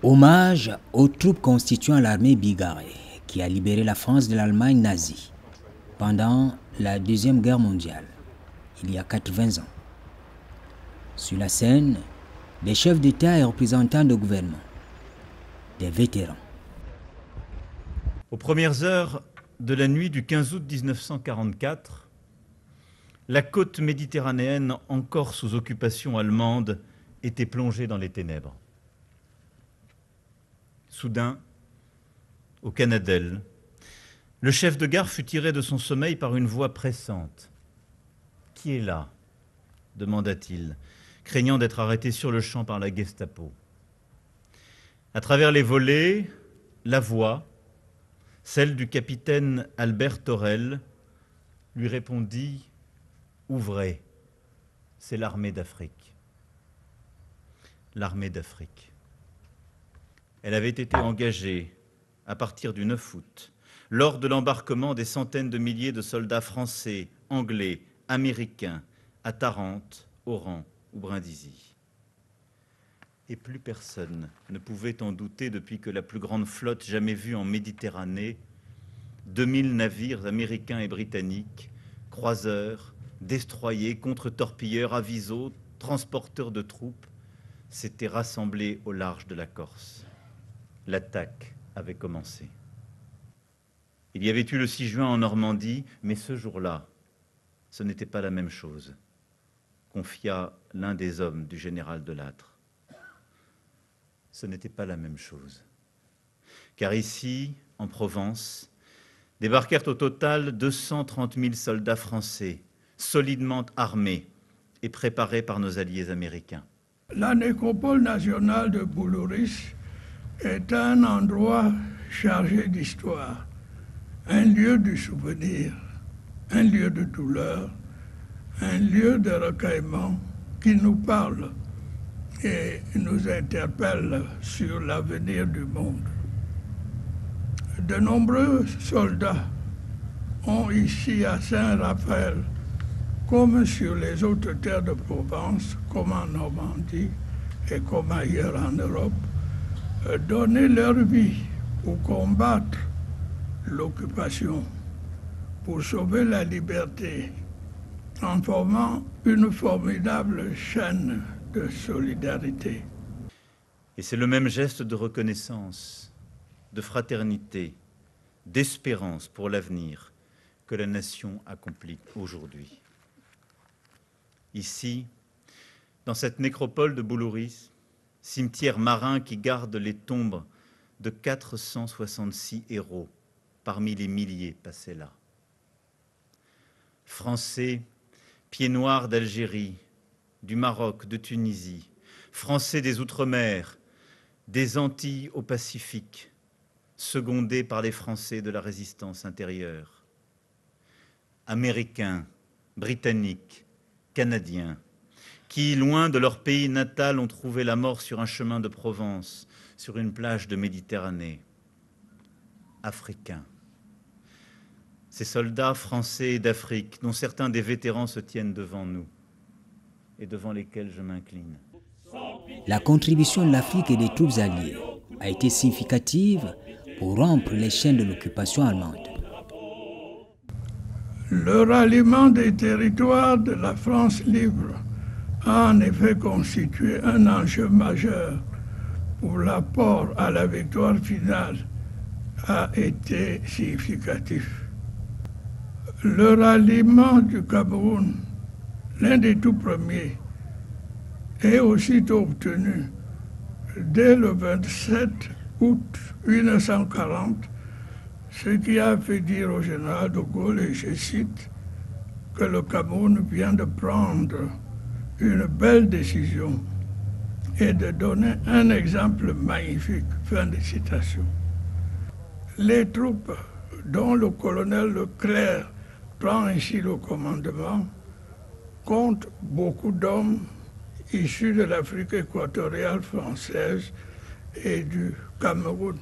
Hommage aux troupes constituant l'armée bigarrée qui a libéré la France de l'Allemagne nazie pendant la Deuxième Guerre mondiale, il y a 80 ans. Sur la scène, des chefs d'État et représentants de gouvernement, des vétérans. Aux premières heures de la nuit du 15 août 1944, la côte méditerranéenne, encore sous occupation allemande, était plongée dans les ténèbres. Soudain, au Canadelle, le chef de gare fut tiré de son sommeil par une voix pressante. « Qui est là ?» demanda-t-il, craignant d'être arrêté sur le champ par la Gestapo. À travers les volets, la voix, celle du capitaine Albert Thorel, lui répondit « Ouvrez, c'est l'armée d'Afrique. » L'armée d'Afrique. Elle avait été engagée à partir du 9 août, lors de l'embarquement des centaines de milliers de soldats français, anglais, américains, à Tarente, Oran ou Brindisi. Et plus personne ne pouvait en douter depuis que la plus grande flotte jamais vue en Méditerranée, 2000 navires américains et britanniques, croiseurs, destroyers, contre-torpilleurs, avisos, transporteurs de troupes, s'étaient rassemblés au large de la Corse. L'attaque avait commencé. Il y avait eu le 6 juin en Normandie, mais ce jour-là, ce n'était pas la même chose, confia l'un des hommes du général Delattre. Ce n'était pas la même chose. Car ici, en Provence, débarquèrent au total 230 000 soldats français, solidement armés et préparés par nos alliés américains. La nécropole nationale de Boulouris est un endroit chargé d'histoire, un lieu du souvenir, un lieu de douleur, un lieu de recueillement qui nous parle et nous interpelle sur l'avenir du monde. De nombreux soldats ont ici à Saint-Raphaël, comme sur les autres terres de Provence, comme en Normandie et comme ailleurs en Europe, donné leur vie pour combattre l'occupation, pour sauver la liberté, en formant une formidable chaîne de solidarité. Et c'est le même geste de reconnaissance, de fraternité, d'espérance pour l'avenir que la nation accomplit aujourd'hui. Ici, dans cette nécropole de Boulouris, cimetière marin qui garde les tombes de 466 héros parmi les milliers passés là. Français, pieds noirs d'Algérie, du Maroc, de Tunisie, Français des Outre-mer, des Antilles au Pacifique, secondés par les Français de la résistance intérieure. Américains, Britanniques, Canadiens, qui, loin de leur pays natal, ont trouvé la mort sur un chemin de Provence, sur une plage de Méditerranée. Africains. Ces soldats français d'Afrique, dont certains des vétérans se tiennent devant nous et devant lesquels je m'incline. La contribution de l'Afrique et des troupes alliées a été significative pour rompre les chaînes de l'occupation allemande. Le ralliement des territoires de la France libre a en effet constitué un enjeu majeur pour l'apport à la victoire finale a été significatif. Le ralliement du Cameroun, l'un des tout premiers, est aussitôt obtenu dès le 27 août 1940, ce qui a fait dire au général de Gaulle, et je cite, que le Cameroun vient de prendre une belle décision et de donner un exemple magnifique. Fin de citation. Les troupes dont le colonel Leclerc prend ainsi le commandement comptent beaucoup d'hommes issus de l'Afrique équatoriale française et du Cameroun.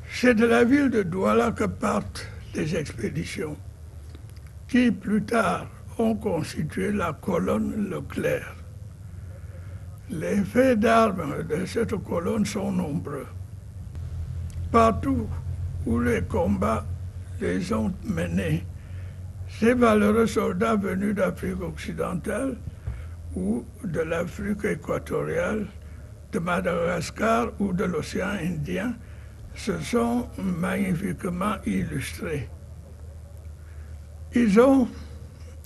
C'est de la ville de Douala que partent les expéditions, qui plus tard ont constitué la colonne Leclerc. Les faits d'armes de cette colonne sont nombreux. Partout où les combats les ont menés, ces valeureux soldats venus d'Afrique occidentale ou de l'Afrique équatoriale, de Madagascar ou de l'océan Indien se sont magnifiquement illustrés. Ils ont,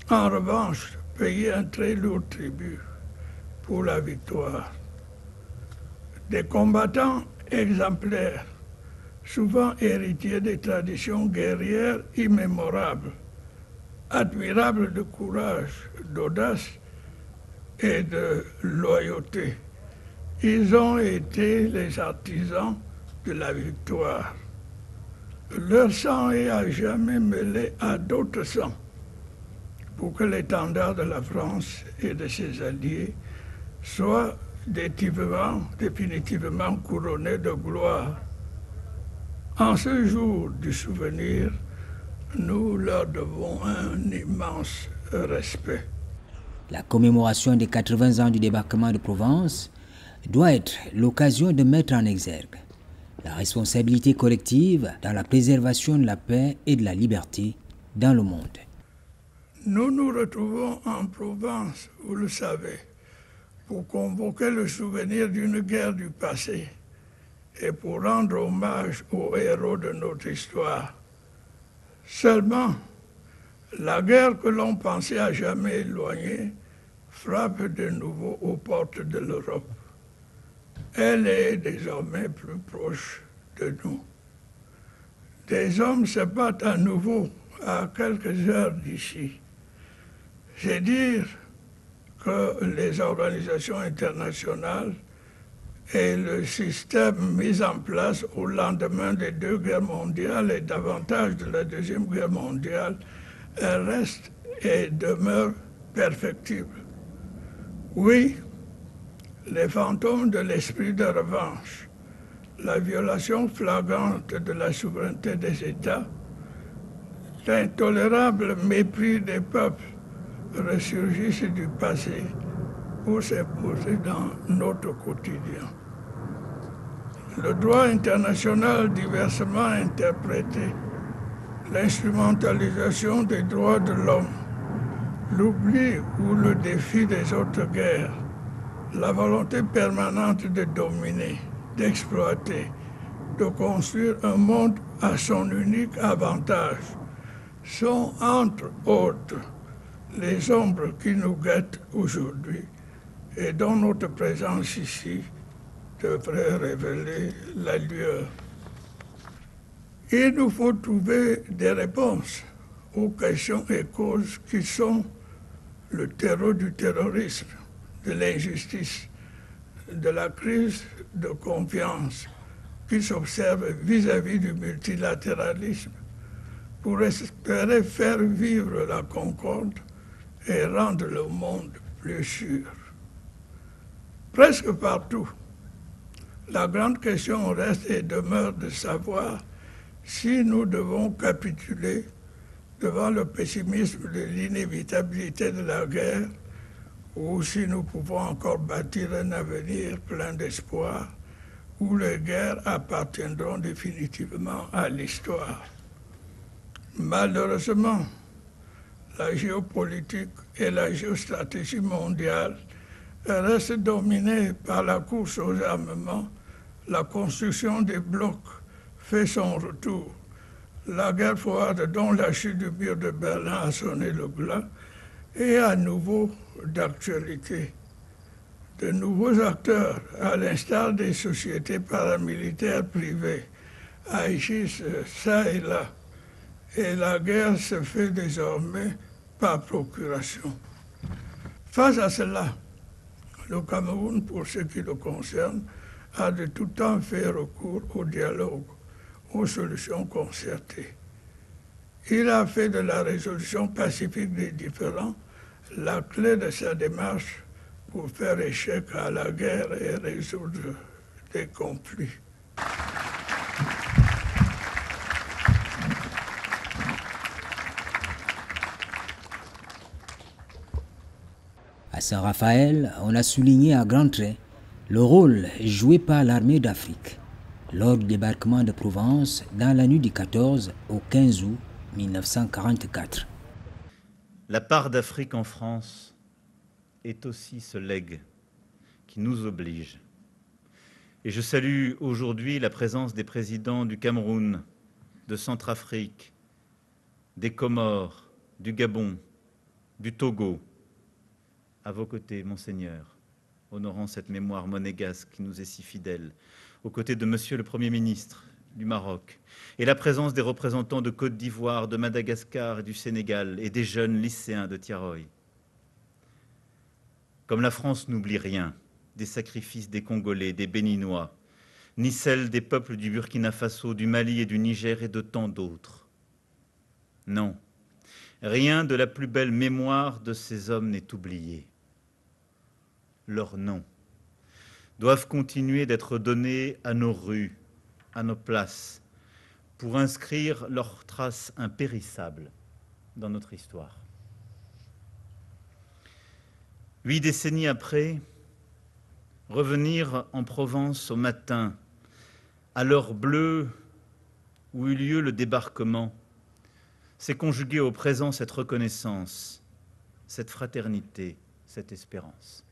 en revanche, payé un très lourd tribut pour la victoire. Des combattants exemplaires, souvent héritiers des traditions guerrières immémorables, admirables de courage, d'audace et de loyauté. Ils ont été les artisans de la victoire. Leur sang est à jamais mêlé à d'autres sangs pour que l'étendard de la France et de ses alliés soit définitivement couronné de gloire. En ce jour du souvenir, nous leur devons un immense respect. La commémoration des 80 ans du débarquement de Provence doit être l'occasion de mettre en exergue la responsabilité collective dans la préservation de la paix et de la liberté dans le monde. Nous nous retrouvons en Provence, vous le savez, pour convoquer le souvenir d'une guerre du passé et pour rendre hommage aux héros de notre histoire. Seulement, la guerre que l'on pensait à jamais éloignée frappe de nouveau aux portes de l'Europe. Elle est désormais plus proche de nous. Des hommes se battent à nouveau à quelques heures d'ici. C'est dire que les organisations internationales et le système mis en place au lendemain des deux guerres mondiales et davantage de la Deuxième Guerre mondiale restent et demeurent perfectibles. Oui, les fantômes de l'esprit de revanche, la violation flagrante de la souveraineté des États, l'intolérable mépris des peuples ressurgissent du passé pour s'imposer dans notre quotidien. Le droit international diversement interprété, l'instrumentalisation des droits de l'homme, l'oubli ou le défi des autres guerres, la volonté permanente de dominer, d'exploiter, de construire un monde à son unique avantage, sont entre autres les ombres qui nous guettent aujourd'hui et dont notre présence ici devrait révéler la lueur. Il nous faut trouver des réponses aux questions et causes qui sont le terreau du terrorisme, de l'injustice, de la crise de confiance qui s'observe vis-à-vis du multilatéralisme pour espérer faire vivre la concorde et rendre le monde plus sûr. Presque partout, la grande question reste et demeure de savoir si nous devons capituler devant le pessimisme de l'inévitabilité de la guerre ou si nous pouvons encore bâtir un avenir plein d'espoir où les guerres appartiendront définitivement à l'histoire. Malheureusement, la géopolitique et la géostratégie mondiale restent dominées par la course aux armements, la construction des blocs fait son retour, la guerre froide dont la chute du mur de Berlin a sonné le glas est à nouveau d'actualité. De nouveaux acteurs, à l'instar des sociétés paramilitaires privées, agissent çà et là, et la guerre se fait désormais par procuration. Face à cela, le Cameroun, pour ce qui le concerne, a de tout temps fait recours au dialogue, aux solutions concertées. Il a fait de la résolution pacifique des différends la clé de sa démarche pour faire échec à la guerre et résoudre des conflits. À À Saint-Raphaël, on a souligné à grands traits le rôle joué par l'armée d'Afrique lors du débarquement de Provence dans la nuit du 14 au 15 août 1944. La part d'Afrique en France est aussi ce legs qui nous oblige. Et je salue aujourd'hui la présence des présidents du Cameroun, de Centrafrique, des Comores, du Gabon, du Togo. À vos côtés, Monseigneur, honorant cette mémoire monégasque qui nous est si fidèle, aux côtés de Monsieur le Premier ministre du Maroc, et la présence des représentants de Côte d'Ivoire, de Madagascar et du Sénégal, et des jeunes lycéens de Tiaroy. Comme la France n'oublie rien des sacrifices des Congolais, des Béninois, ni celle des peuples du Burkina Faso, du Mali et du Niger et de tant d'autres. Non, rien de la plus belle mémoire de ces hommes n'est oublié. Leurs noms doivent continuer d'être donnés à nos rues, à nos places, pour inscrire leurs traces impérissables dans notre histoire. 8 décennies après, revenir en Provence au matin, à l'heure bleue où eut lieu le débarquement, c'est conjuguer au présent cette reconnaissance, cette fraternité, cette espérance.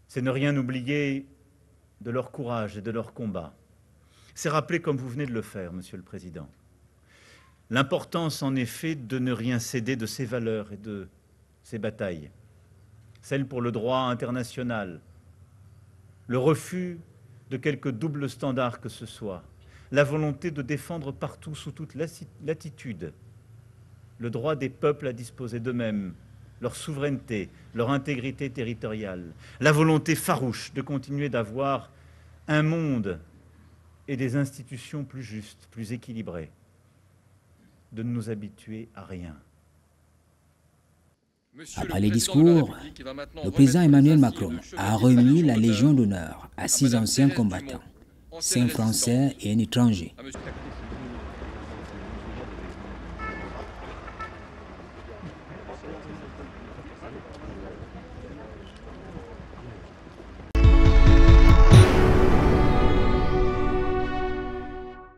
C'est ne rien oublier de leur courage et de leur combat. C'est rappeler, comme vous venez de le faire, Monsieur le Président, l'importance en effet de ne rien céder de ces valeurs et de ces batailles, celles pour le droit international, le refus de quelque double standard que ce soit, la volonté de défendre partout, sous toute latitude, le droit des peuples à disposer d'eux-mêmes, leur souveraineté, leur intégrité territoriale, la volonté farouche de continuer d'avoir un monde et des institutions plus justes, plus équilibrées, de ne nous habituer à rien. Après les discours, le président Emmanuel Macron a remis la Légion d'honneur à 6 anciens combattants, 5 Français et un étranger.